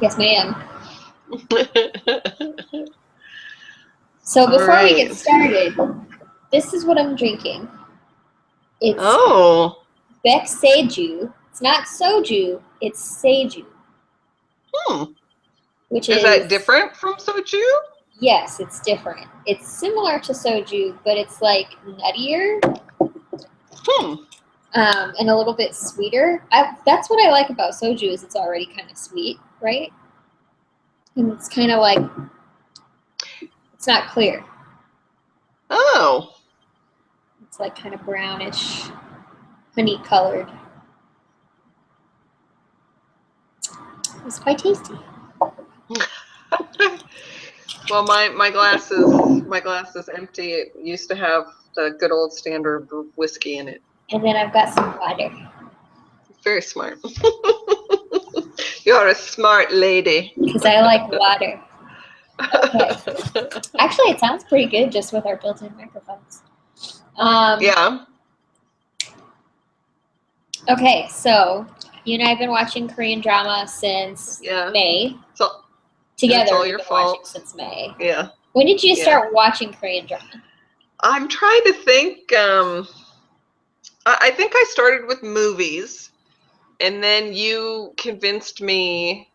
Yes, ma'am. So All before we get right. started, this is what I'm drinking. It's Oh. Beck Seiju. It's not soju, it's seiju, which Is that is, different from soju? yes, it's different. It's similar to soju, but it's like nuttier and a little bit sweeter. That's what I like about soju is it's already kind of sweet, right? And it's kind of like, it's not clear. Oh. It's like kind of brownish, honey colored. It's quite tasty. Well, my glass is empty. It used to have the good old standard whiskey in it. And then I've got some water. Very smart. You're a smart lady. Because I like water. Okay. Actually, it sounds pretty good just with our built-in microphones. Yeah. Okay, so you and I have been watching Korean drama since May. So Together, all we've your been fault. watching since May. Yeah. When did you start watching Korean drama? I'm trying to think. I think I started with movies, and then you convinced me,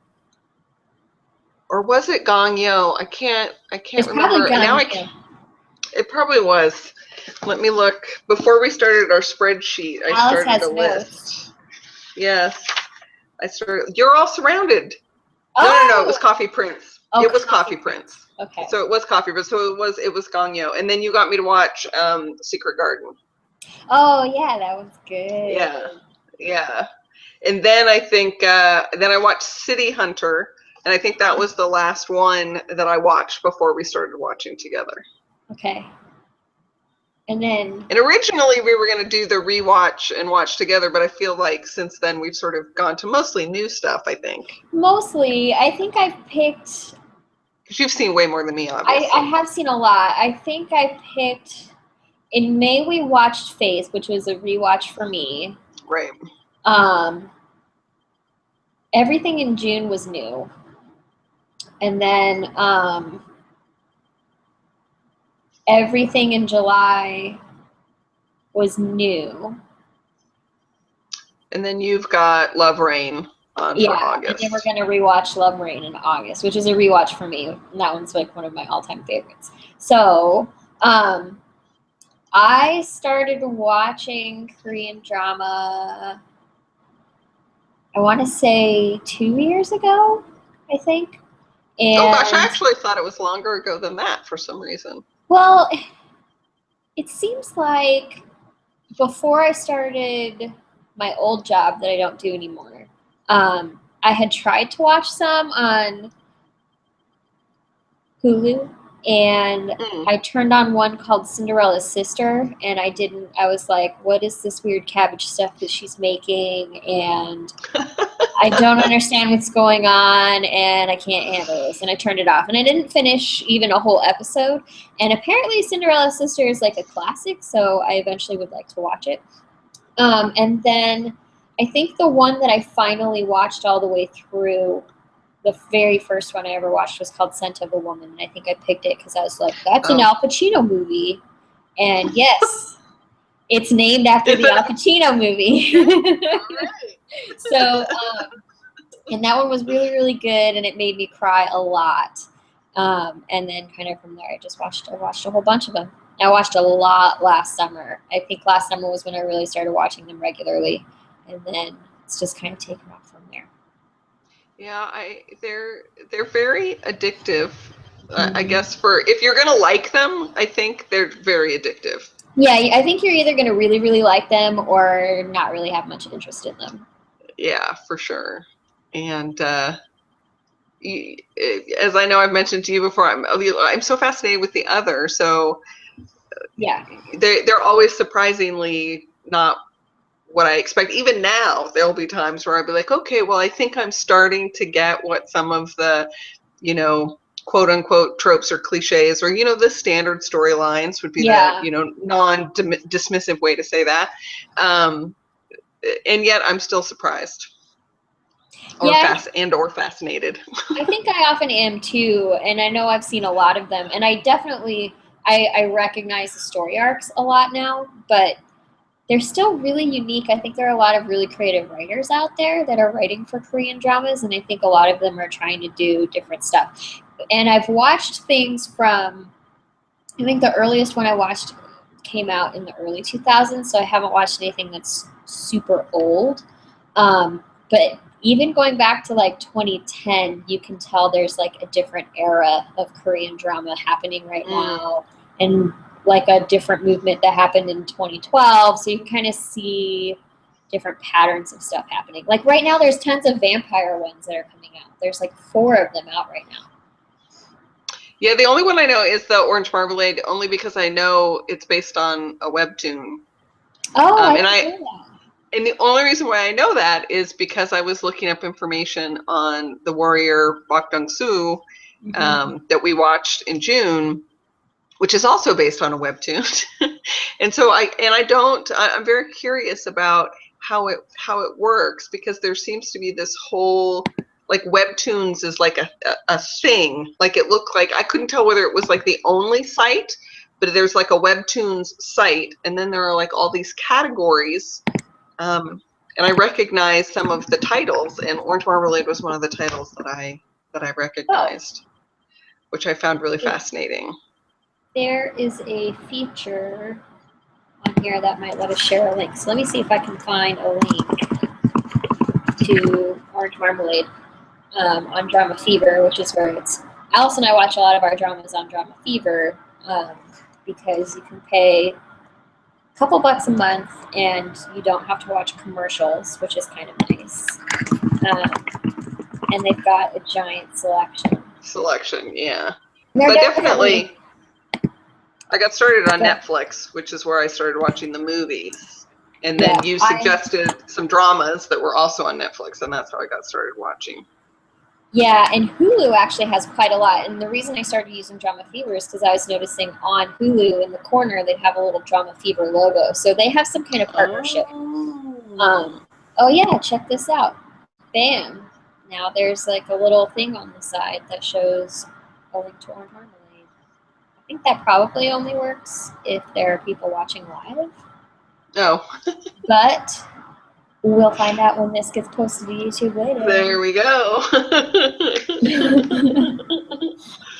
or was it Gangyo? I can't remember. Now it probably was. Let me look. Before we started our spreadsheet, I started a list. Yes, I started. You're All Surrounded. Oh. No. It was Coffee Prince. Oh, it was Coffee Prince. Okay. So it was Coffee Prince. So it was Gangyo, and then you got me to watch Secret Garden. Oh yeah, that was good. Yeah. And then I think then I watched City Hunter, and I think that was the last one that I watched before we started watching together. Okay. And originally we were going to do the rewatch and watch together, but I feel like since then we've sort of gone to mostly new stuff, I think. Mostly. I think I've picked... Because you've seen way more than me, obviously. I have seen a lot. I think I picked... In May we watched Face, which was a rewatch for me. Right. Everything in June was new. And then everything in July was new. And then you've got Love Rain on for August. And then we're going to rewatch Love Rain in August, which is a rewatch for me. And that one's like one of my all-time favorites. So I started watching Korean drama, I want to say 2 years ago, I think. And, oh gosh, I actually thought it was longer ago than that for some reason. Well, it seems like before I started my old job that I don't do anymore, I had tried to watch some on Hulu, and I turned on one called Cinderella's Sister, and I was like, what is this weird cabbage stuff that she's making? And I don't understand what's going on, and I can't handle this. And I turned it off, and I didn't finish even a whole episode. And apparently Cinderella's Sister is like a classic, so I eventually would like to watch it. And then I think the one that I finally watched all the way through, the very first one I ever watched, was called Scent of a Woman. And I think I picked it because I was like, that's an Al Pacino movie. And yes, it's named after the Al Pacino movie. So, and that one was really, really good, and it made me cry a lot. And then kind of from there, I watched a whole bunch of them. I watched a lot last summer. I think last summer was when I really started watching them regularly. And then it's just kind of taken off from there. Yeah, they're very addictive. I guess if you're gonna like them, I think they're very addictive. Yeah, I think you're either gonna really, really like them or not really have much interest in them. Yeah, for sure. And as I know I've mentioned to you before, I'm so fascinated with the other. So yeah, they're always surprisingly not what I expect. Even now, there'll be times where I'll be like, okay, well, I think I'm starting to get what some of the, quote unquote tropes or cliches, or, the standard storylines would be the, non-dismissive way to say that. And yet I'm still surprised. or Yeah, or fascinated. I think I often am too, and I know I've seen a lot of them, and I definitely I recognize the story arcs a lot now, but they're still really unique. I think there are a lot of really creative writers out there that are writing for Korean dramas, and I think a lot of them are trying to do different stuff. And I've watched things from, I think the earliest one I watched came out in the early 2000s, so I haven't watched anything that's super old. But even going back to like 2010, you can tell there's like a different era of Korean drama happening right now, and like a different movement that happened in 2012. So you can kind of see different patterns of stuff happening. Like right now, there's tons of vampire ones that are coming out. There's like 4 of them out right now. Yeah, the only one I know is the Orange Marmalade, only because I know it's based on a webtoon. Oh, I And didn't know that. And the only reason why I know that is because I was looking up information on the Warrior Bok Dong-soo that we watched in June, which is also based on a webtoon. And so I'm very curious about how it works, because there seems to be this whole, like, webtoons is like a thing. Like, it looked like, I couldn't tell whether it was like the only site, but there's like a webtoons site, and then there are like all these categories. And I recognized some of the titles, and Orange Marmalade was one of the titles that I recognized, which I found really fascinating. There is a feature on here that might let us share a link. So let me see if I can find a link to Orange Marmalade on Drama Fever, which is where it's. Alice and I watch a lot of our dramas on Drama Fever because you can pay a couple bucks a month and you don't have to watch commercials, which is kind of nice. And they've got a giant selection. Yeah. They're But definitely, I got started on Netflix, which is where I started watching the movies. And then you suggested some dramas that were also on Netflix, and that's how I got started watching. Yeah, and Hulu actually has quite a lot. And the reason I started using Drama Fever is because I was noticing on Hulu in the corner they have a little Drama Fever logo. So they have some kind of partnership. Oh yeah, check this out. Bam. Now there's like a little thing on the side that shows a link to Orange Marmalade. I think that probably only works if there are people watching live. Oh. But we'll find out when this gets posted to YouTube later. There we go.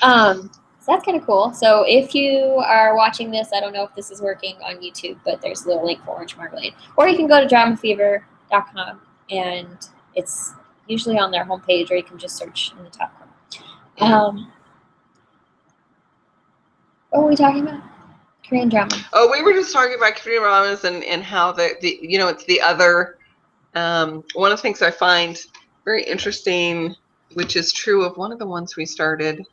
So that's kind of cool. So if you are watching this, I don't know if this is working on YouTube, but there's a little link for Orange Marmalade. Or you can go to dramafever.com, and it's usually on their homepage, or you can just search in the top corner. What were we talking about? Korean drama. Oh, we were just talking about Korean dramas and how it's the other. One of the things I find very interesting, which is true of one of the ones we started,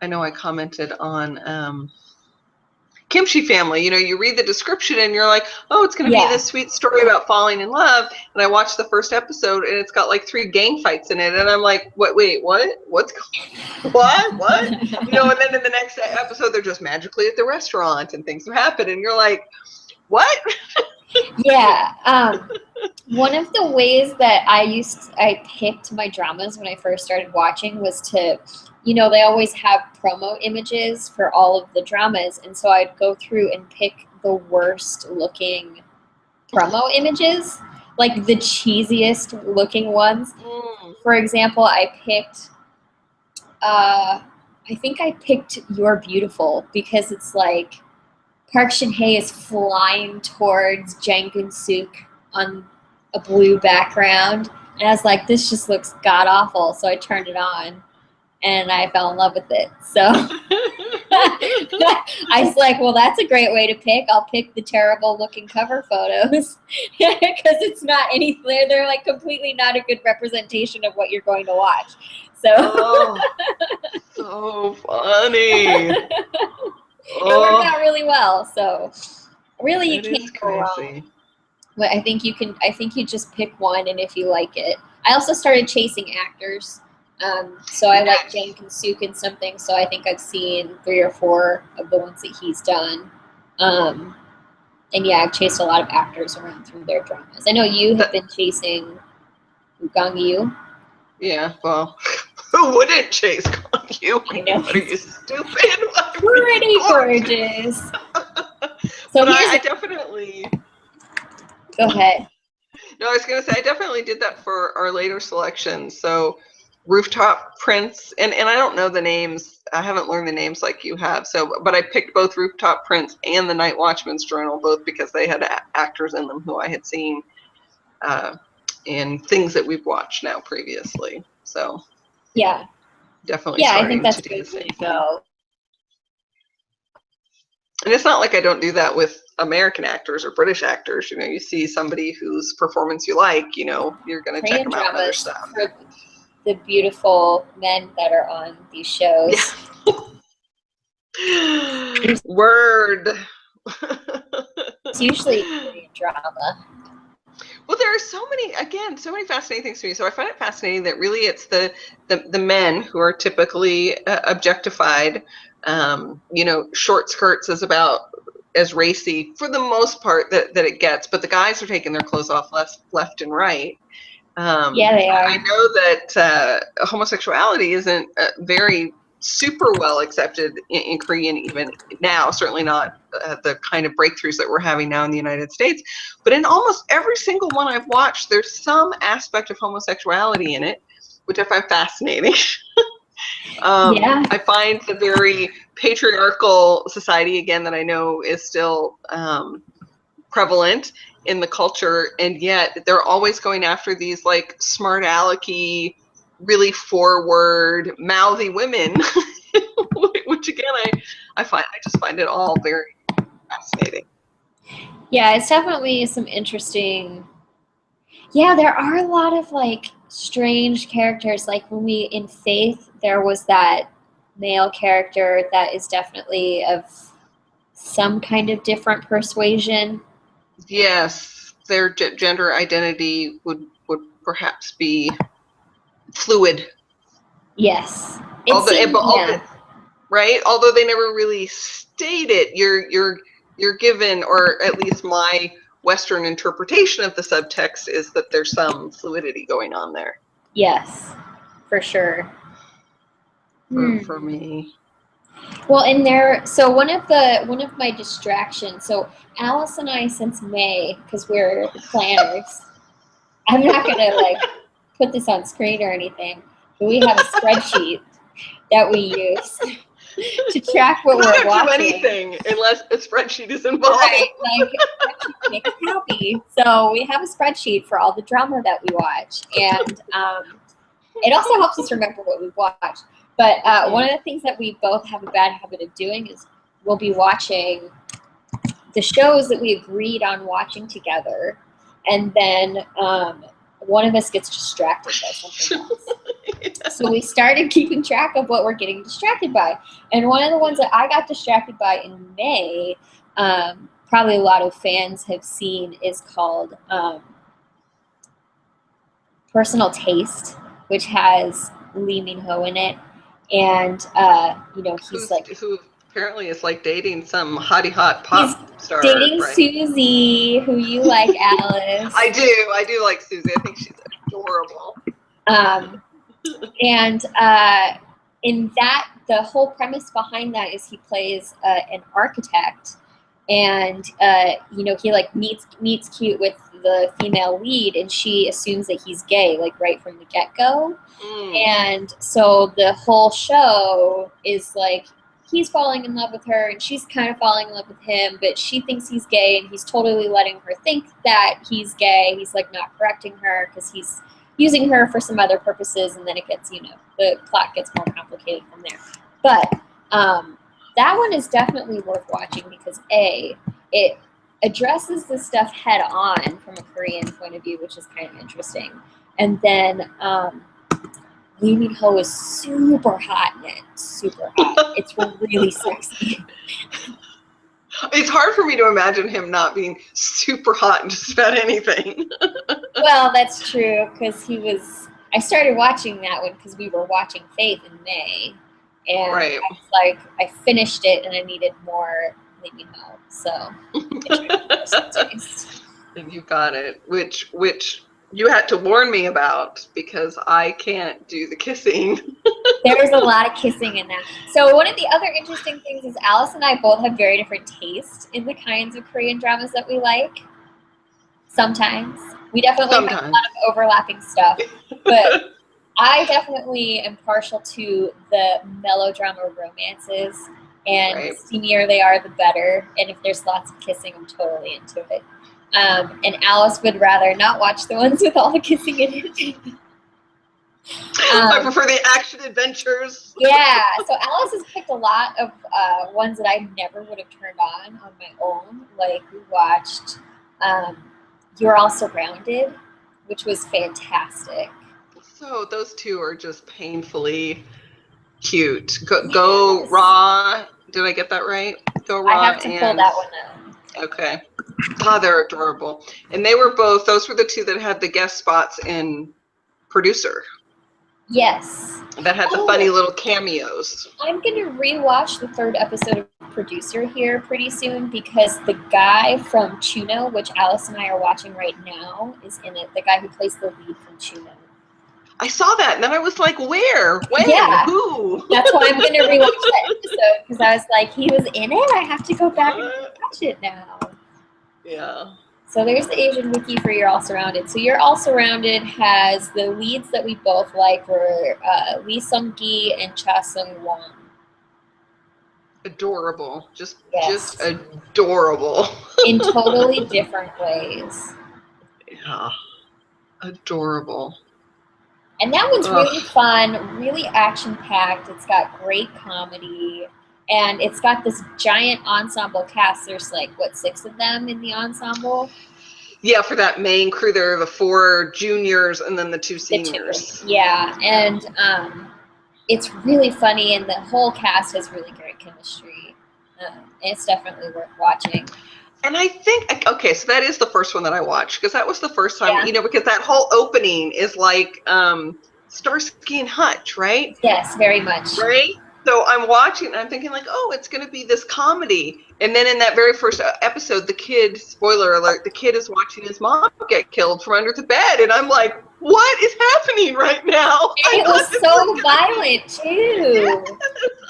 I know I commented on Kimchi Family. You read the description and you're like, oh, it's going to be this sweet story about falling in love. And I watched the first episode and it's got like 3 gang fights in it. And I'm like, wait, what? What's going on? What? And then in the next episode, they're just magically at the restaurant and things happen. And you're like, what? Yeah. One of the ways that I picked my dramas when I first started watching was to, they always have promo images for all of the dramas. And so I'd go through and pick the worst looking promo images, like the cheesiest looking ones. For example, I think I picked You're Beautiful because it's like Park Shin-hye is flying towards Jang Geun-suk on a blue background. And I was like, this just looks god-awful. So I turned it on, and I fell in love with it. So I was like, well, that's a great way to pick. I'll pick the terrible-looking cover photos because it's not anything. They're like completely not a good representation of what you're going to watch. So, so funny. It worked out really well. So really, you can't go wrong. But I think you just pick one, and if you like it. I also started chasing actors. So I like Jang Geun-suk in something. So I think I've seen 3 or 4 of the ones that he's done. And yeah, I've chased a lot of actors around through their dramas. I know you have been chasing Gang Yu. Yeah, well, who wouldn't chase Gong Yu? I know. What are you, stupid? Pretty gorgeous. So but here's I definitely... Go ahead. No, I was going to say, I definitely did that for our later selections. So Rooftop Prince, and I don't know the names. I haven't learned the names like you have. So, but I picked both Rooftop Prince and The Night Watchman's Journal, both because they had actors in them who I had seen in things that we've watched now previously. So yeah, definitely I think starting that's to a do the good way same. to go. And it's not like I don't do that with American actors or British actors. You know, you see somebody whose performance you like, you know, you're going to check Korean them out in other dramas stuff. for the beautiful men that are on these shows. Yeah. Word. It's usually Korean drama. Well, there are so many fascinating things to me. So I find it fascinating that really it's the men who are typically objectified. You know, short skirts is about as racy for the most part that it gets, but the guys are taking their clothes off left and right. Yeah, they are. I know that homosexuality isn't very super well accepted in Korean even now, certainly not the kind of breakthroughs that we're having now in the United States. But in almost every single one I've watched, there's some aspect of homosexuality in it, which I find fascinating. Yeah. I find the very patriarchal society, again, that I know is still prevalent in the culture, and yet they're always going after these like smart alecky, really forward, mouthy women, which again I just find it all very fascinating. Yeah, it's definitely some interesting. Yeah, there are a lot of like strange characters. Like when we in Faith, there was that male character that is definitely of some kind of different persuasion. Yes, their gender identity would perhaps be fluid. Yes, Right? Although they never really state it, you're given, or at least my Western interpretation of the subtext is that there's some fluidity going on there. Yes, for sure. For me. Well, so one of my distractions. So Alice and I, since May, because we're planners. I'm not gonna like put this on screen or anything, but we have a spreadsheet that we use to track what we're watching. Do anything unless a spreadsheet is involved. Right, like spreadsheet makes us happy. So we have a spreadsheet for all the drama that we watch, and it also helps us remember what we watch. But one of the things that we both have a bad habit of doing is we'll be watching the shows that we agreed on watching together, and then one of us gets distracted by something else. Yeah. So we started keeping track of what we're getting distracted by. And one of the ones that I got distracted by in May, probably a lot of fans have seen, is called Personal Taste, which has Lee Min-ho in it. And, he's who apparently is like dating some hottie hot pop star. Dating right? Susie, who you like, Alice. I do like Susie. I think she's adorable. And in that, the whole premise behind that is he plays an architect, and he like meets cute with the female lead, and she assumes that he's gay, like right from the get-go. And so the whole show is like he's falling in love with her and she's kind of falling in love with him, but she thinks he's gay and he's totally letting her think that he's gay. He's like not correcting her because he's using her for some other purposes, and then it gets, the plot gets more complicated from there. But that one is definitely worth watching because it addresses this stuff head on from a Korean point of view, which is kind of interesting. And then Lee Min-ho is super hot in it. Super hot. It's really sexy. It's hard for me to imagine him not being super hot in just about anything. Well, that's true, because I started watching that one because we were watching Faith in May. And right. I was like, I finished it and I needed more Lee Min-ho. So and you got it. Which you had to warn me about, because I can't do the kissing. There's a lot of kissing in that. So one of the other interesting things is Alice and I both have very different tastes in the kinds of Korean dramas that we like. Sometimes. We definitely have a lot of overlapping stuff. But I definitely am partial to the melodrama romances. And the steamier they are, the better. And if there's lots of kissing, I'm totally into it. And Alice would rather not watch the ones with all the kissing in it. I prefer the action adventures. Yeah, so Alice has picked a lot of ones that I never would have turned on my own. Like we watched You're All Surrounded, which was fantastic. So those two are just painfully cute. Go Raw. Did I get that right? Go Raw. I have to pull that one out. Okay. Oh, they're adorable. And they were both, those were the two that had the guest spots in Producer. Yes. That had the funny little cameos. I'm going to rewatch the 3rd episode of Producer here pretty soon, because the guy from Chuno, which Alice and I are watching right now, is in it. The guy who plays the lead from Chuno. I saw that, and then I was like, where? When? Yeah. Who? That's why I'm going to rewatch that episode, because I was like, he was in it? I have to go back and watch it now. Yeah. So there's the Asian wiki for You're All Surrounded. So You're All Surrounded has the leads that we both like were Lee Sung-gi and Cha Sung-won. Adorable. Just adorable. In totally different ways. Yeah. Adorable. And that one's really fun, really action-packed. It's got great comedy. And it's got this giant ensemble cast. There's like, 6 of them in the ensemble? Yeah, for that main crew, there are the 4 juniors and then the 2 seniors. Yeah, and it's really funny, and the whole cast has really great chemistry. It's definitely worth watching. And I think, okay, so that is the first one that I watched, because that was the first time, because that whole opening is like Starsky and Hutch, right? Yes, very much. Right? So I'm watching, and I'm thinking like, oh, it's going to be this comedy. And then in that very first episode, the kid, spoiler alert, the kid is watching his mom get killed from under the bed. And I'm like, what is happening right now? And it was so violent, too.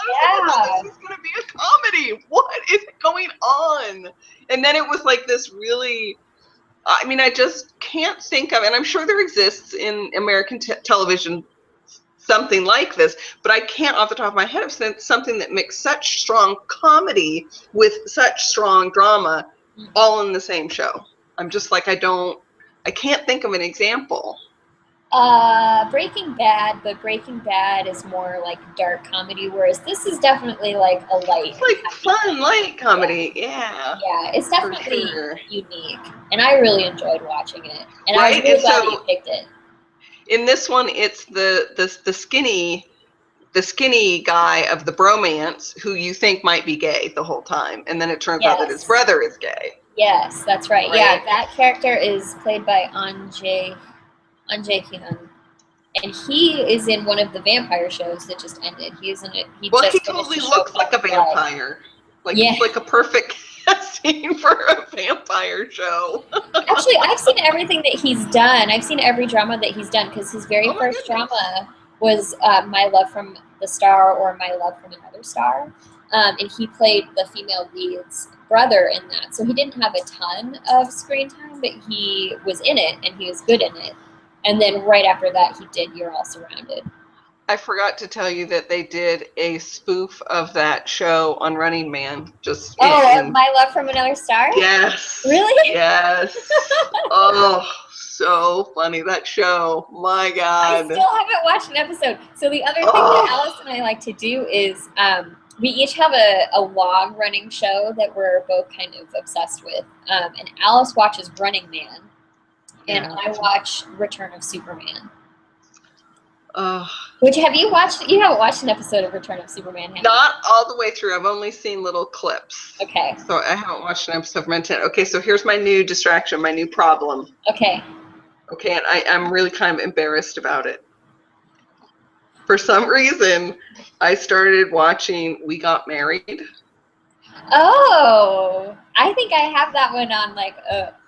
Yes. This is going to be a comedy. What is going on? And then it was like this really, I mean, I just can't think of, and I'm sure there exists in American television something like this, but I can't off the top of my head have seen something that mixed such strong comedy with such strong drama all in the same show. I'm just like, I can't think of an example. Breaking Bad, but Breaking Bad is more like dark comedy, whereas this is definitely like a light. It's like fun, light comedy, yeah. Yeah, it's definitely unique, and I really enjoyed watching it, and I was really glad that you picked it. In this one, it's the skinny guy of the bromance who you think might be gay the whole time, and then it turns out that his brother is gay. Yes, that's right. Yeah, that character is played by An Jae-hyun, and he is in one of the vampire shows that just ended. He is in it. He totally looks like a vampire. Like he's like a perfect casting for a vampire show. Actually, I've seen everything that he's done. I've seen every drama that he's done, because his very first drama was My Love from the Star, or My Love from Another Star. And he played the female lead's brother in that. So he didn't have a ton of screen time, but he was in it, and he was good in it. And then right after that, he did You're All Surrounded. I forgot to tell you that they did a spoof of that show on Running Man. My Love from Another Star? Yes. Really? Yes. Oh, so funny, that show. My God. I still haven't watched an episode. So the other thing that Alice and I like to do is we each have a long-running show that we're both kind of obsessed with. And Alice watches Running Man, and I watch Return of Superman. Which have you watched? You haven't watched an episode of Return of Superman, have you? Not all the way through. I've only seen little clips. Okay. So I haven't watched an episode of Ben 10. Okay, so here's my new distraction, my new problem. Okay. Okay, and I'm really kind of embarrassed about it. For some reason, I started watching We Got Married. Oh, I think I have that one on like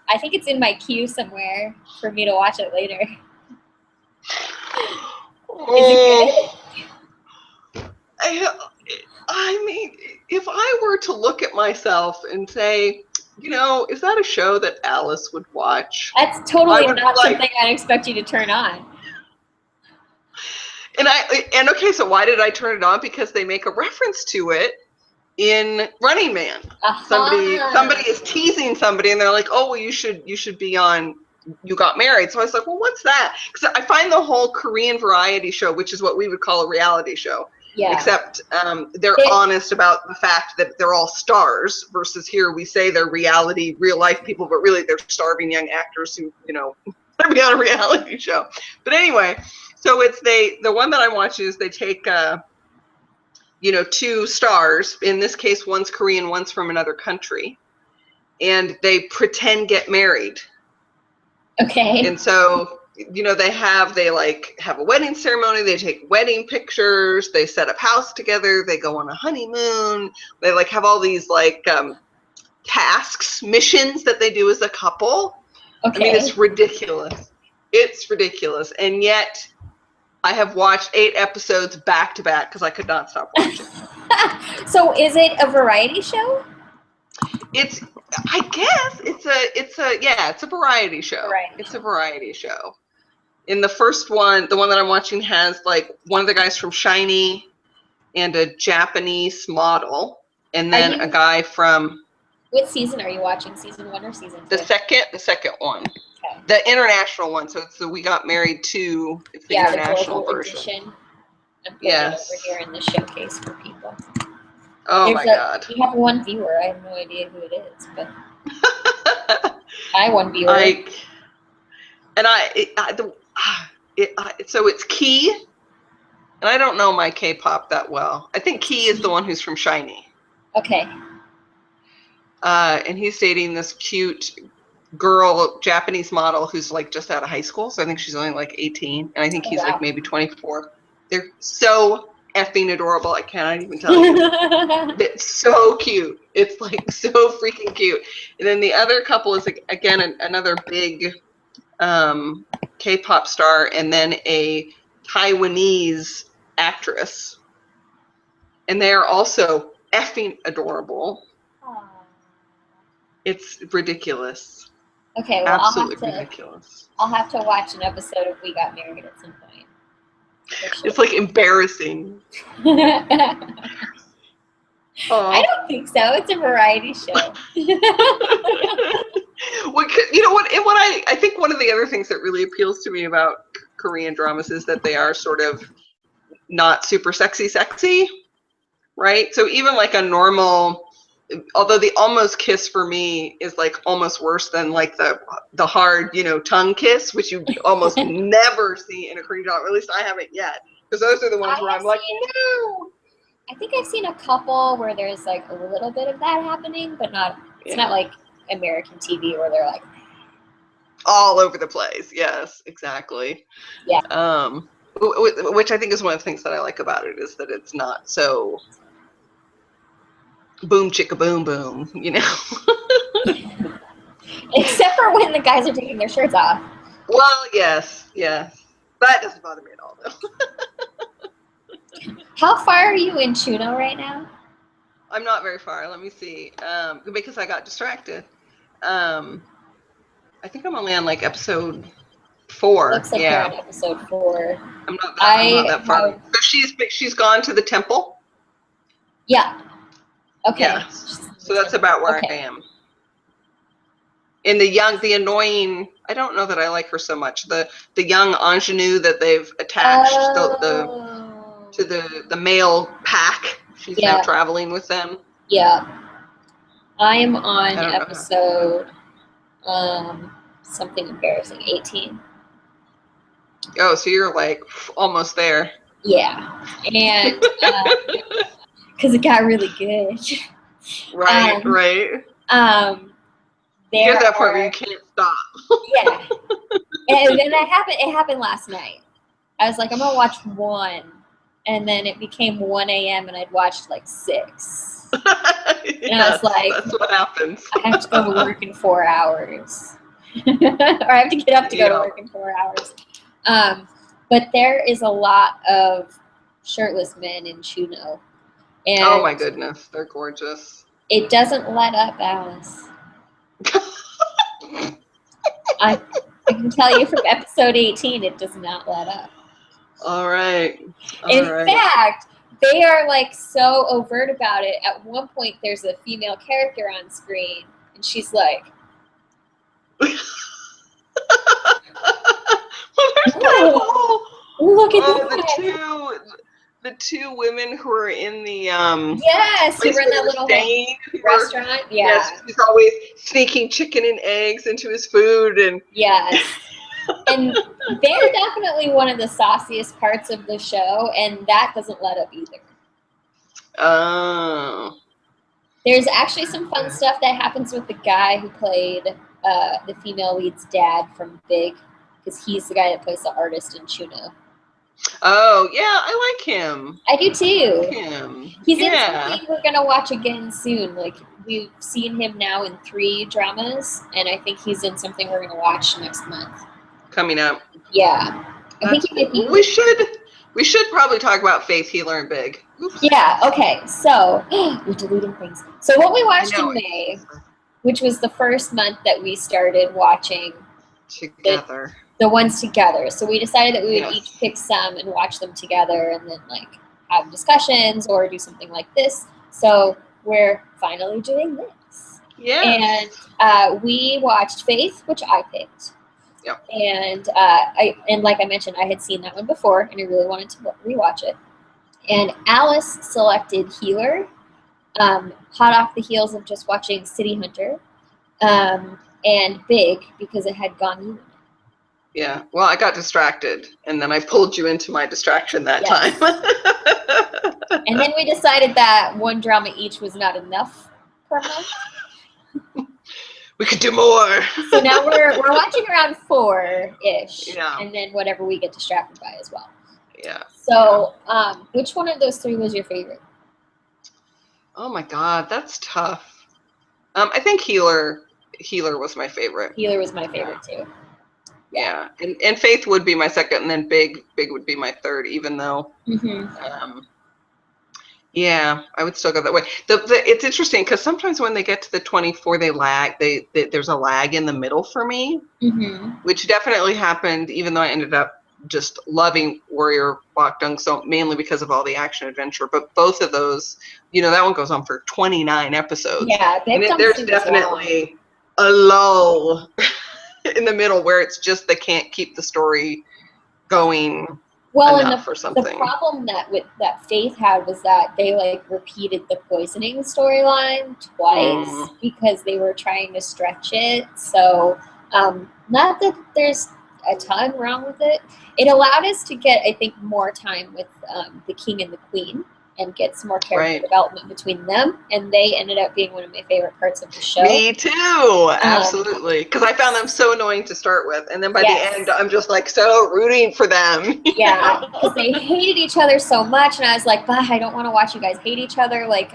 I think it's in my queue somewhere for me to watch it later. Is it good? I mean, if I were to look at myself and say, is that a show that Alice would watch? That's totally I would not be like, something I'd expect you to turn on. And okay, so why did I turn it on? Because they make a reference to it in Running Man. Somebody is teasing somebody, and they're like, "Oh, well, you should be on You Got Married." So I was like, "Well, what's that?" Because I find the whole Korean variety show, which is what we would call a reality show, except they're honest about the fact that they're all stars. Versus here, we say they're reality, real life people, but really they're starving young actors who, want to be on a reality show. But anyway, so it's the one that I'm watching is they take. Two stars. In this case, one's Korean, one's from another country, and they pretend get married. Okay. And so, they have a wedding ceremony. They take wedding pictures. They set up house together. They go on a honeymoon. They have all these tasks, missions that they do as a couple. Okay. I mean, it's ridiculous. It's ridiculous, and yet I have watched 8 episodes back to back because I could not stop watching. So is it a variety show? I guess it's a variety show. It's a variety show. In the first one, the one that I'm watching has one of the guys from Shin-hye and a Japanese model, and then a guy from. What season are you watching? Season 1 or season 2? The second one. Okay. The international one. So it's the We Got Married 2. It's the international version. Edition. I'm putting it over here in the showcase for people. Oh my God. You have one viewer. I have no idea who it is, but I have one viewer. So it's Key, and I don't know my K-pop that well. I think Key is the one who's from Shin-hye. Okay. And he's dating this cute girl, Japanese model who's just out of high school. So I think she's only 18, and I think he's maybe 24. They're so effing adorable. I cannot even tell you. It's so cute. It's so freaking cute. And then the other couple is again another big K-pop star, and then a Taiwanese actress, and they are also effing adorable. Aww. It's ridiculous. Okay, well, absolutely ridiculous. I'll have to watch an episode of We Got Married at some point. It's embarrassing. I don't think so. It's a variety show. Well, you know what? And what I think one of the other things that really appeals to me about Korean dramas is that they are sort of not super sexy, right? So even a normal, although the almost kiss for me is almost worse than the hard, tongue kiss, which you almost never see in a Korean drama. At least I haven't yet, because those are the ones where I'm no. I think I've seen a couple where there's a little bit of that happening, but not. It's not like American TV where they're all over the place. Yes, exactly. Yeah. Which I think is one of the things that I like about it, is that it's not so boom chicka boom boom, Except for when the guys are taking their shirts off. Well, yes. That doesn't bother me at all, though. How far are you in Chuno right now? I'm not very far. Let me see. Because I got distracted. I think I'm only on episode 4. Looks like you're on episode 4. I'm not that far. So she's gone to the temple? Yeah. Okay. Yeah. So that's about where I am. And the annoying, I don't know that I like her so much. The young ingenue that they've attached to the male pack. She's now traveling with them. Yeah. I am on episode something embarrassing, 18. Oh, so you're almost there. Yeah. And because it got really good. Right. You get that part where you can't stop. Yeah. And then it happened last night. I was like, I'm gonna watch 1. And then it became 1 a.m. and I'd watched 6. And I was like, that's what happens. I have to go to work in 4 hours. Or I have to get up to go to work in 4 hours. But there is a lot of shirtless men in Chuno. And oh my goodness, they're gorgeous. It doesn't let up, Alice. I can tell you from episode 18, it does not let up. All right. In fact, they are like so overt about it. At one point, there's a female character on screen, and she's like, well, there's that look at that. The two women who are in the yes, who were in that little restaurant. Yeah, yes, he's always sneaking chicken and eggs into his food, and yes, and they're definitely one of the sauciest parts of the show, and that doesn't let up either. Oh. There's actually some fun stuff that happens with the guy who played the female lead's dad from Big, because he's the guy that plays the artist in Chuno. Oh, yeah, I like him. I do too. I like him. He's in something we're gonna watch again soon. Like, we've seen him now in 3 dramas, and I think he's in something we're gonna watch next month. Coming up. Yeah. I think we should probably talk about Faith, Healer, and Big. Oops. Yeah, okay. So we're deleting things. So what we watched in May, which was the first month that we started watching together. The ones together. So we decided that we would each pick some and watch them together, and then like have discussions or do something like this. So we're finally doing this. Yeah. And we watched Faith, which I picked. Yep. And like I mentioned, I had seen that one before, and I really wanted to rewatch it. And Alice selected Healer, hot off the heels of just watching City Hunter, and Big because it had Gone You. Yeah, well, I got distracted, and then I pulled you into my distraction that time. And then we decided that 1 drama each was not enough per month. We could do more. So now we're watching around 4-ish, yeah. And then whatever we get distracted by as well. Yeah. So, which one of those 3 was your favorite? Oh my God, that's tough. I think Healer was my favorite. Healer was my favorite too. Yeah, and Faith would be my second, and then Big would be my third, even though, yeah, I would still go that way. It's interesting because sometimes when they get to the 24, they lag. There's a lag in the middle for me, which definitely happened. Even though I ended up just loving Warrior Bakdong so mainly because of all the action adventure, but both of those, that one goes on for 29 episodes. Yeah, and there's definitely a lull in the middle where it's just they can't keep the story going enough or something. The problem that Faith had was that they like repeated the poisoning storyline twice because they were trying to stretch it. So not that there's a ton wrong with it. It allowed us to get, I think, more time with the king and the queen and get some more character development between them, and they ended up being one of my favorite parts of the show. Me too, absolutely, because I found them so annoying to start with, and then by the end, I'm just like so rooting for them. Yeah, because they hated each other so much, and I was like, bah, I don't want to watch you guys hate each other. Like,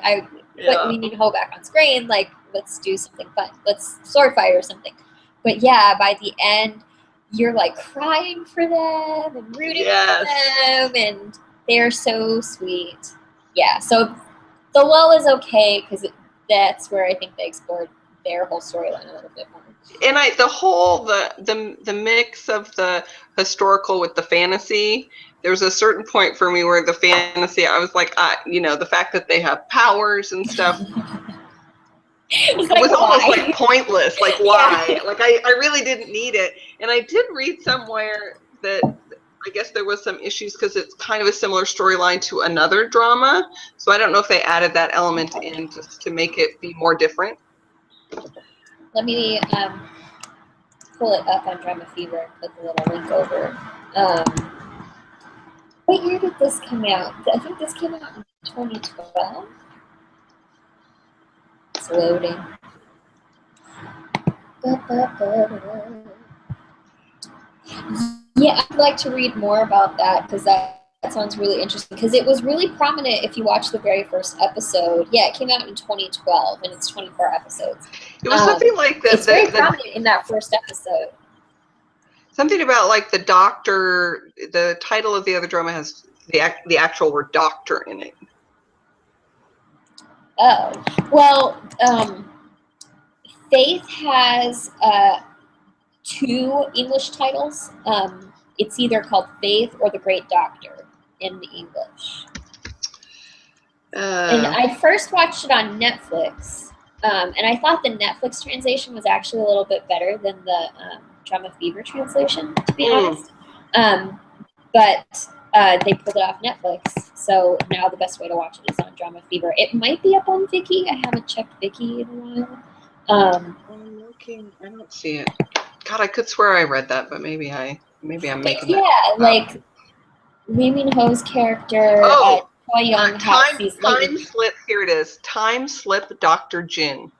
but we need to hold back on screen. Like, let's do something fun. Let's sword fight or something. But yeah, by the end, you're like crying for them and rooting for them, and they're so sweet. Yeah, so the lull is okay because that's where I think they explored their whole storyline a little bit more. And the mix of the historical with the fantasy, there's a certain point for me where the fantasy, I was like, the fact that they have powers and stuff it was almost like pointless. Like, why? Yeah. Like, I really didn't need it. And I did read somewhere that I guess there was some issues because it's kind of a similar storyline to another drama. So I don't know if they added that element in just to make it be more different. Let me pull it up on Drama Fever and put the little link over. What year did this come out? I think this came out in 2012. It's loading. Yeah, I'd like to read more about that because that That sounds really interesting because it was really prominent if you watch the very first episode. Yeah, it came out in 2012 and it's 24 episodes. It was something like it's very prominent in that first episode. Something about like the doctor. The title of the other drama has the actual word doctor in it. Oh, well, Faith has 2 English titles. It's either called Faith or The Great Doctor in the English. And I first watched it on Netflix, and I thought the Netflix translation was actually a little bit better than the Drama Fever translation, to be honest. But they pulled it off Netflix, so now the best way to watch it is on Drama Fever. It might be up on Viki. I haven't checked Viki in a while. I'm looking. I don't see it. God, I could swear I read that, but maybe I'm making yeah, that like Lee Min-ho's character. Choi Young time slip. Here it is. Time slip, Dr. Jin.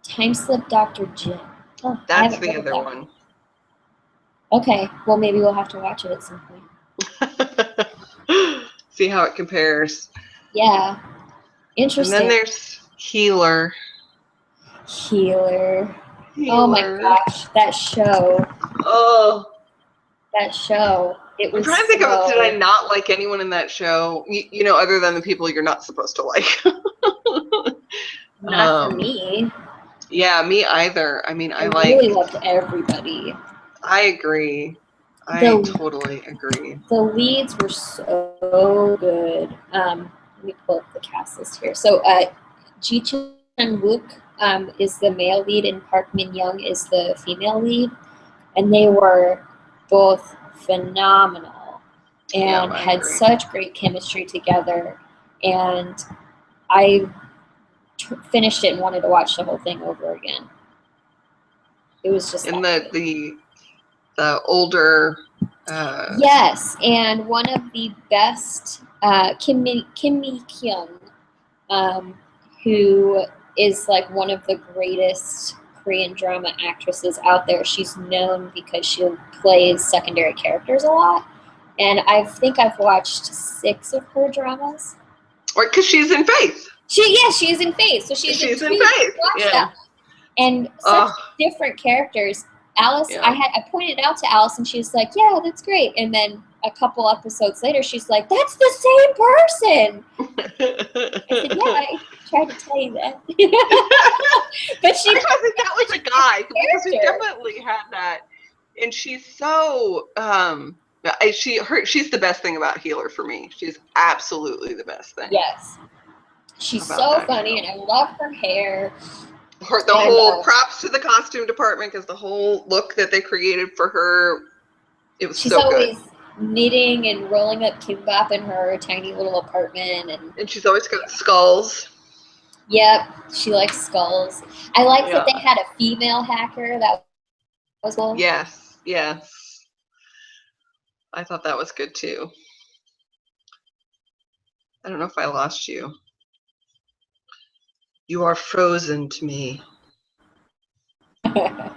Time slip, Dr. Jin. Oh, that's the other one. Okay, well maybe we'll have to watch it at some point. See how it compares. Yeah, interesting. And then there's Healer. Oh my gosh, that show. Oh. That show. It was. I'm trying to think of, did I not like anyone in that show? You know, other than the people you're not supposed to like. Not for me. Yeah, me either. I mean, I really loved everybody. I agree. I totally agree. The leads were so good. Let me pull up the cast list here. So, Ji Chang-wook is the male lead, and Park Min-young is the female lead, and they were both phenomenal and had such great chemistry together. And I finished it and wanted to watch the whole thing over again. It was just the older. Yes, and one of the best, Kim Mi-kyung, who is like one of the greatest Korean drama actresses out there. She's known because she plays secondary characters a lot, and I think I've watched 6 of her dramas. Or because she's in Faith. She's in Faith. So she's in Faith. Yeah. And such different characters. Alice, I pointed out to Alice, and she was like, "Yeah, that's great." And then a couple episodes later, she's like, "That's the same person." I said, "Yeah, I tried to tell you that." But I think that was a guy because we definitely had that, and she's so she's the best thing about Healer for me. She's absolutely the best thing. Yes, she's so funny, and I love her hair. The whole props to the costume department because the whole look that they created for her, it was so good. She's always knitting and rolling up kimbap in her tiny little apartment, and she's always got skulls. Yep, she likes skulls. I like that they had a female hacker. That was cool. Yes. I thought that was good too. I don't know if I lost you. You are frozen to me. There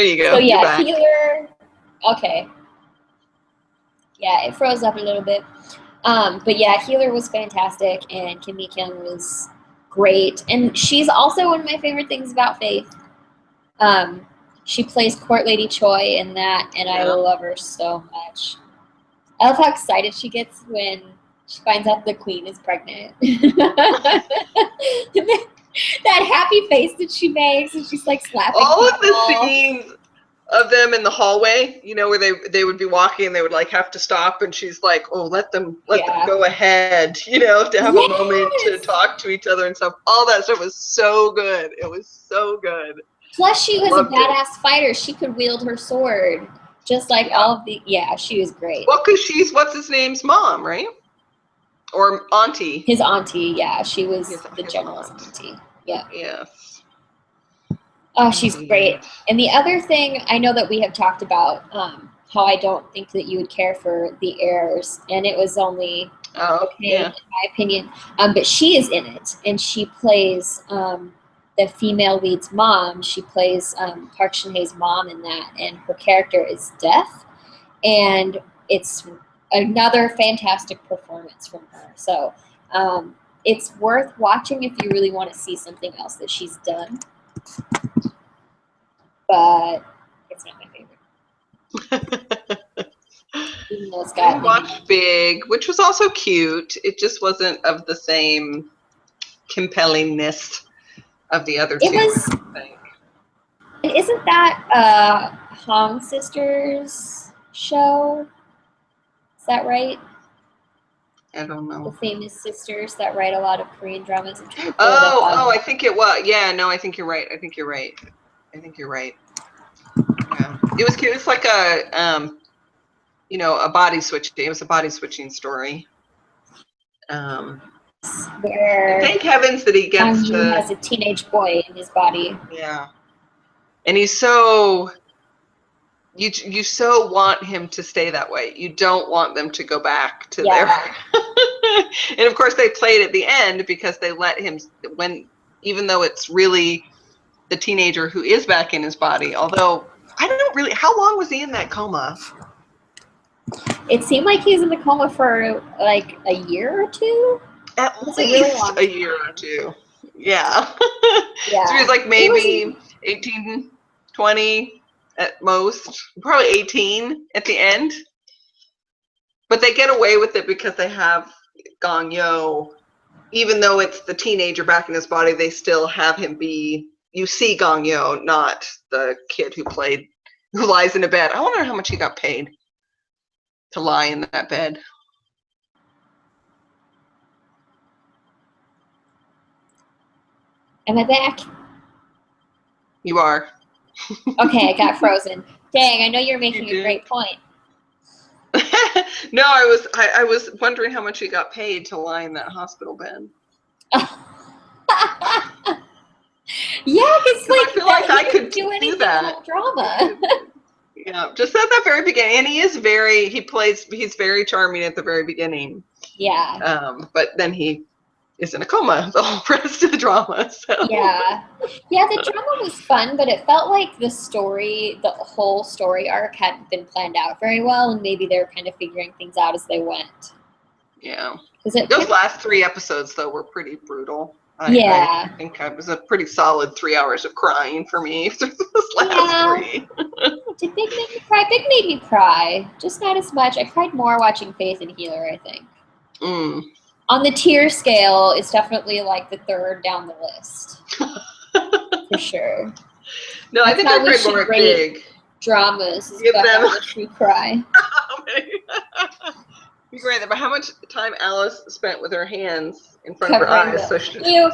you go. So yeah, Healer. Okay. Yeah, it froze up a little bit. But yeah, Healer was fantastic, and Kim Mi-kyung was great. And she's also one of my favorite things about Faith. She plays Court Lady Choi in that, and I love her so much. I love how excited she gets when she finds out the queen is pregnant. That happy face that she makes, and she's like slapping all people. Of the scenes of them in the hallway, you know, where they would be walking and they would like have to stop, and she's like, "Oh, let them go ahead," you know, to have a moment to talk to each other and stuff. All that stuff was so good. It was so good. Plus, she was a badass fighter. She could wield her sword, just like all of the. Yeah, she was great. Well, because she's what's his name's mom, right? Or auntie. His auntie, yeah. She was the general's auntie. Yeah. Yes. Oh, she's great. And the other thing, I know that we have talked about how I don't think that you would care for The Heirs, and it was only in my opinion. But she is in it, and she plays the female lead's mom. She plays Park Shin-hye's mom in that, and her character is deaf, and it's another fantastic performance from her. So it's worth watching if you really want to see something else that she's done. But it's not my favorite. Even though it's got I watched Big, which was also cute. It just wasn't of the same compellingness of the other two. I think. Isn't that Hong Sisters show? Is that right? I don't know. The famous sisters that write a lot of Korean dramas. I think it was. Yeah, no, I think you're right. I think you're right. Yeah, it was cute. It's like a a body switch. It was a body switching story. Where thank heavens that he gets to has a teenage boy in his body. Yeah, and he's so. You so want him to stay that way. You don't want them to go back to their. And of course, they played at the end because they let him even though it's really the teenager who is back in his body. Although I don't really. How long was he in that coma? It seemed like he was in the coma for like a year or two. At least a year or two. Yeah. Yeah. So he was like maybe 18, 20 at most. Probably 18 at the end. But they get away with it because they have Gong Yoo. Even though it's the teenager back in his body, they still have him be. You see Gong Yoo, not the kid who lies in a bed. I wonder how much he got paid to lie in that bed. Am I back? You are. Okay, I got frozen. Dang, I know you're making a great point. No, I was wondering how much he got paid to lie in that hospital bed. Yeah, because I feel like I could do anything that. Drama. Yeah, just at the very beginning, and he's very charming at the very beginning. Yeah. But then he is in a coma the whole rest of the drama. So. Yeah, the drama was fun, but it felt like the whole story arc hadn't been planned out very well, and maybe they were kind of figuring things out as they went. Yeah. Those last 3 episodes, though, were pretty brutal. I think it was a pretty solid 3 hours of crying for me through those last 3. Did Big make me cry? Big made me cry, just not as much. I cried more watching Faith and Healer, I think. On the tier scale, it's definitely like the 3rd down the list. For sure. No, I think I cried more at Big. Dramas is about how much we cry. You're right there, but how much time Alice spent with her hands in front of her eyes? So Ew.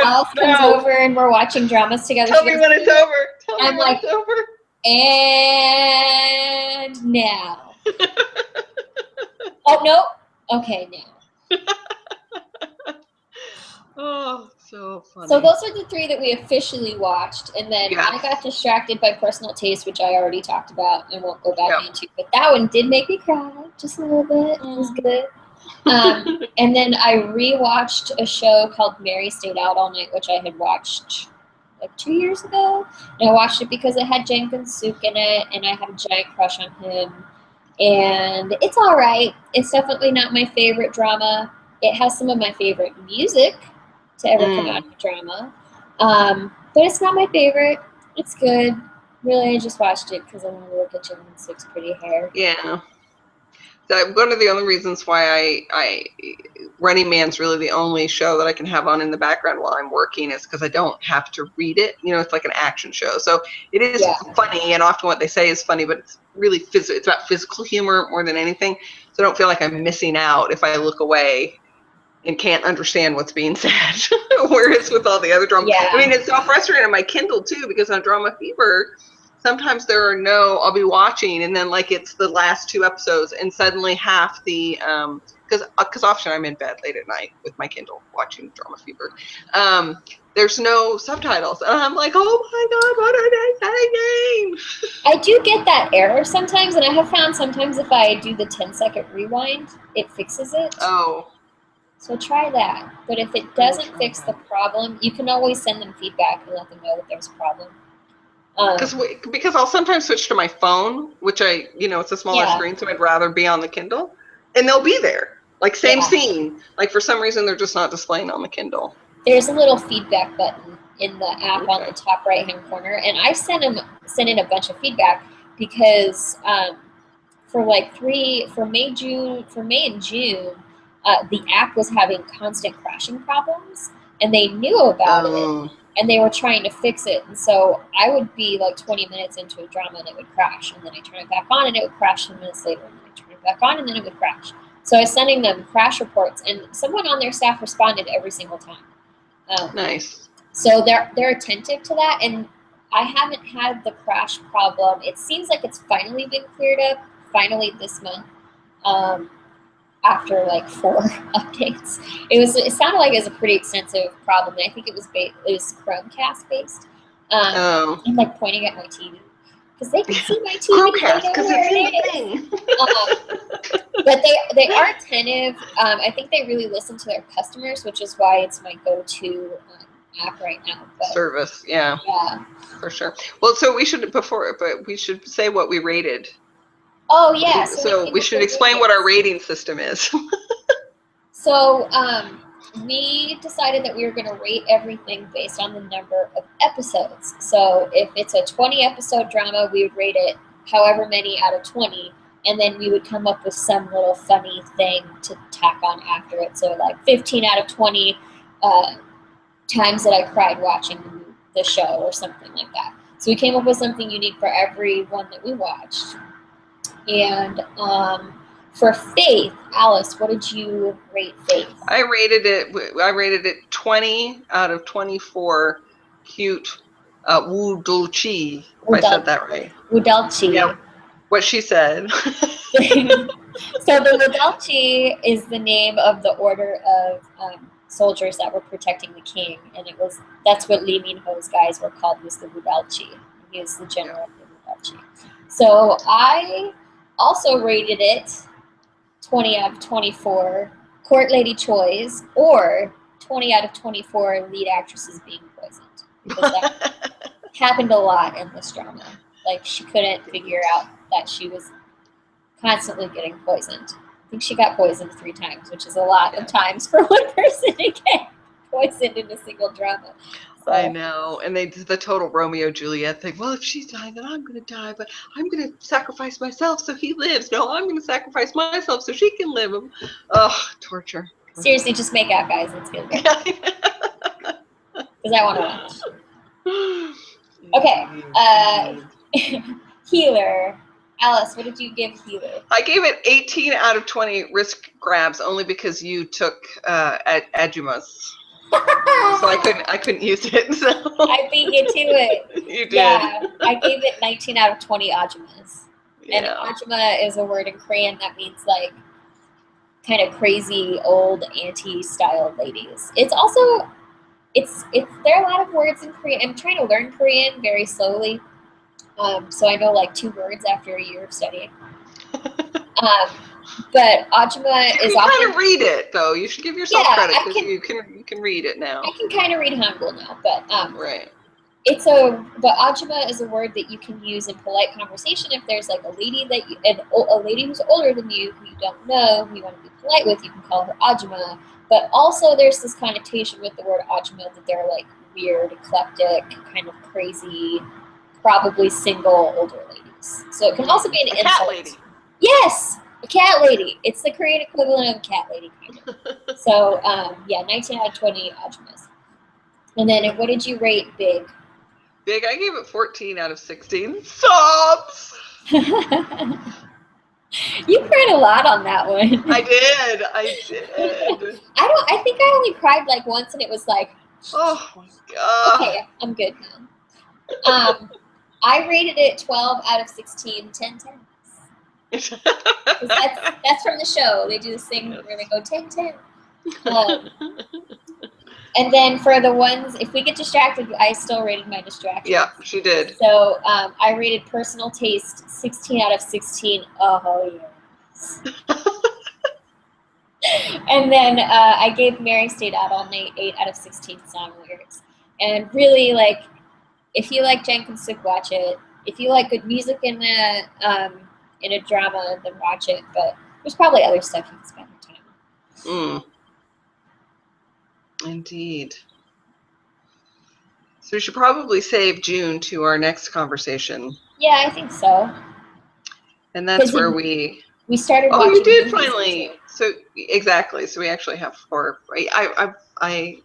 Alice comes over and we're watching dramas together. Tell me when it's over. I'm like, it's over. And now. Oh, no. Okay, now. Oh, so funny. So those are the 3 that we officially watched, and then I got distracted by Personal Taste, which I already talked about and won't go back into. But that one did make me cry just a little bit. It was good. And then I rewatched a show called Mary Stayed Out All Night, which I had watched like 2 years ago. And I watched it because it had Jenkins Suk in it, and I have a giant crush on him. And it's all right. It's definitely not my favorite drama. It has some of my favorite music to ever come out of a drama. But it's not my favorite. It's good. Really, I just watched it because I want to look at Jenkins Suk's pretty hair. Yeah. One of the only reasons why Running Man's really the only show that I can have on in the background while I'm working is because I don't have to read it. It's like an action show. So it is funny, and often what they say is funny, but it's really it's about physical humor more than anything. So I don't feel like I'm missing out if I look away and can't understand what's being said. Whereas with all the other drama, I mean, it's so frustrating on my Kindle too, because on Drama Fever, sometimes I'll be watching and then like it's the last 2 episodes and suddenly half the, because often I'm in bed late at night with my Kindle watching Drama Fever. There's no subtitles. And I'm like, oh my God, what are they saying? I do get that error sometimes, and I have found sometimes if I do the 10-second rewind, it fixes it. Oh. So try that. But if it doesn't fix the problem, you can always send them feedback and let them know that there's a problem. Because I'll sometimes switch to my phone, which it's a smaller screen, so I'd rather be on the Kindle, and they'll be there, like same scene. Like for some reason, they're just not displaying on the Kindle. There's a little feedback button in the app on the top right-hand corner, and I sent in a bunch of feedback because for May and June, the app was having constant crashing problems, and they knew about it, and they were trying to fix it. And so I would be like 20 minutes into a drama, and it would crash, and then I turn it back on, and it would crash 10 minutes later, and then I turn it back on, and then it would crash. So I was sending them crash reports, and someone on their staff responded every single time. Nice. So they're attentive to that, and I haven't had the crash problem. It seems like it's finally been cleared up, finally this month, after like 4 updates. It sounded like it was a pretty extensive problem, and I think it was Chromecast based. I'm like pointing at my TV because they can see my TV. Chromecast, because it's in the thing. But they are attentive. I think they really listen to their customers, which is why it's my go-to app right now. Service, yeah, for sure. Well, so we should say what we rated. Oh yeah. So we should explain what our rating system is. So we decided that we were going to rate everything based on the number of episodes. So if it's a 20-episode drama, we would rate it however many out of 20. And then we would come up with some little funny thing to tack on after it. So like 15 out of 20 times that I cried watching the show or something like that. So we came up with something unique for every one that we watched. And for Faith, Alice, what did you rate Faith? I rated it 20 out of 24 cute Wudolchi. If I said that right. Wudolchi. Yeah. What she said. So the Wudolchi is the name of the order of soldiers that were protecting the king, and that's what Lee Min-ho's guys were called, was the Wudolchi. He was the general of the Wudolchi. So I also rated it 20 out of 24 court lady choice, or 20 out of 24 lead actresses being poisoned, because that happened a lot in this drama. Like, she couldn't figure out that she was constantly getting poisoned. I think she got poisoned 3 times, which is a lot of times for one person to get poisoned in a single drama. So, I know. And they did the total Romeo Juliet thing. Well, if she's dying, then I'm going to die, but I'm going to sacrifice myself so he lives. No, I'm going to sacrifice myself so she can live. Ugh, torture. Seriously, just make out, guys. It's good. Because I want to watch. Okay. Healer. Alice, what did you give Healer? I gave it 18 out of 20 risk grabs, only because you took Ajumas. So I couldn't use it. So I beat you to it. You did. Yeah, I gave it 19 out of 20 ajumas. Yeah. And ajuma is a word in Korean that means like kind of crazy old auntie style ladies. It's also there are a lot of words in Korean. I'm trying to learn Korean very slowly. So I know like 2 words after a year of studying. But ajuma is often... You kind of read it, though. You should give yourself credit, because you can read it now. I can kind of read Hangul now, but... Right. But ajuma is a word that you can use in polite conversation if there's like a lady a lady who's older than you, who you don't know, who you want to be polite with, you can call her ajuma. But also there's this connotation with the word ajuma that they're like weird, eclectic, kind of crazy, probably single older ladies. So it can also be an insult. Cat lady. Yes! A cat lady. It's the Korean equivalent of cat lady, kind of. So, 19 out of 20 ajumas. And then what did you rate Big? Big, I gave it 14 out of 16. Sobs! You cried a lot on that one. I did. I think I only cried like once, and it was like, oh my god. Okay, I'm good now. I rated it 12 out of 16, 10 10. That's from the show. They do this thing where they go 10 10. And then for the ones, if we get distracted, I still rated my distractions. Yeah, she did. So I rated personal taste 16 out of 16. Oh, yes. And then I gave Mary Stayed Out All Night 8 out of 16 song lyrics. And really, like, if you like Jenkins-suk, watch it. If you like good music in a drama, then watch it. But there's probably other stuff you can spend your time. Indeed. So we should probably save June to our next conversation. Yeah, I think so. And that's where we started watching. Oh, you did finally. So exactly. So we actually have 4. I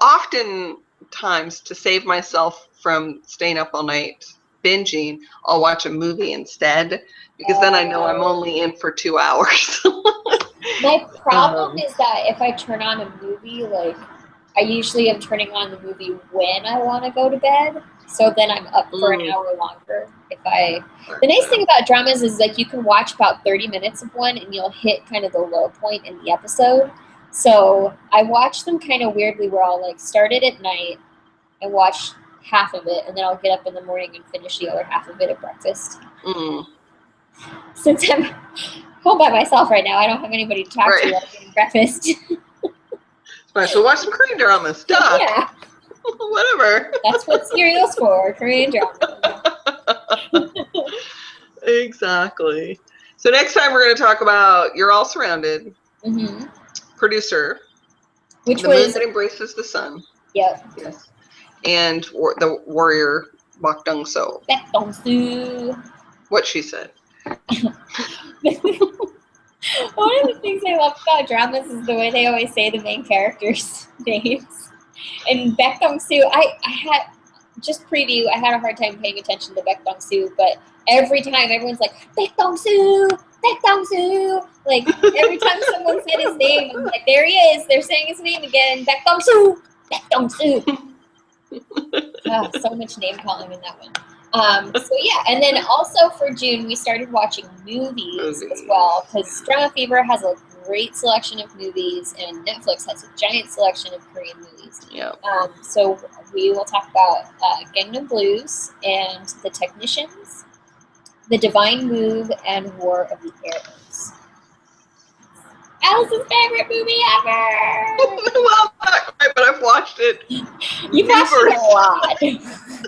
oftentimes, to save myself from staying up all night binging, I'll watch a movie instead, because then I know I'm only in for 2 hours. My problem is that if I turn on a movie, like, I usually am turning on the movie when I want to go to bed, so then I'm up for an hour longer. The nice thing about dramas is, like, you can watch about 30 minutes of one and you'll hit kind of the low point in the episode. So I watch them kind of weirdly, where I'll, like, start it at night and watch half of it, and then I'll get up in the morning and finish the other half of it at breakfast. Since I'm home by myself right now, I don't have anybody to talk to while I'm getting breakfast. Right, so watch some Korean dramas. Duh. Yeah. Whatever. That's what cereal's for, Korean drama. Exactly. So next time we're going to talk about You're All Surrounded. Producer. Which The was Moon That Embraces the Sun. Yep. Yes. And the warrior Bak Dong-so. Baek Dong-soo. What she said. One of the things I love about dramas is the way they always say the main characters' names. And Baek Dong-soo, I had, just preview, I had a hard time paying attention to Baek Dong-soo, but every time everyone's like, Baek Dong-soo, Baek Dong-soo. Like, every time someone said his name, I'm like, there he is, they're saying his name again, Baek Dong-soo, Baek Dong-soo. Oh, so much name calling in that one. So yeah, and then also for June, we started watching movies as well, because Drama Fever has a great selection of movies, and Netflix has a giant selection of Korean movies. Yeah. So we will talk about Gangnam Blues and The Technicians, The Divine Move, and War of the Arrows. Alice's favorite movie ever! Well, not quite, but I've watched it. You've watched it a lot. Yes,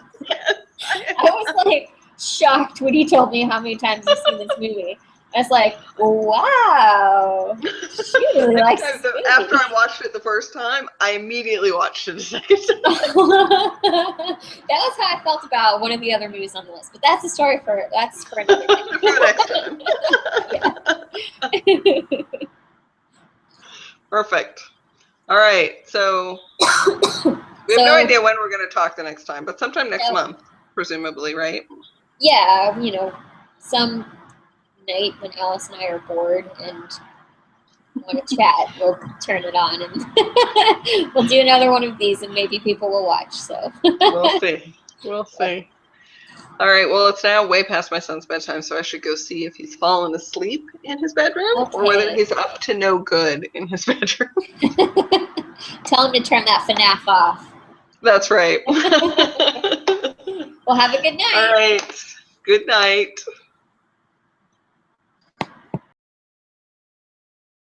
I was like shocked when he told me how many times he's seen this movie. I was like, wow, she really likes this movie. After I watched it the first time, I immediately watched it a second time. That was how I felt about one of the other movies on the list, but that's a story for another day. For next time. Perfect. All right, so we have no idea when we're going to talk the next time, but sometime next month, presumably, right? Yeah, some night when Alice and I are bored and want to chat, we'll turn it on and we'll do another one of these, and maybe people will watch. So we'll see. All right, well, it's now way past my son's bedtime, so I should go see if he's fallen asleep in his bedroom or whether he's up to no good in his bedroom. Tell him to turn that FNAF off. That's right. Well, have a good night. All right. Good night.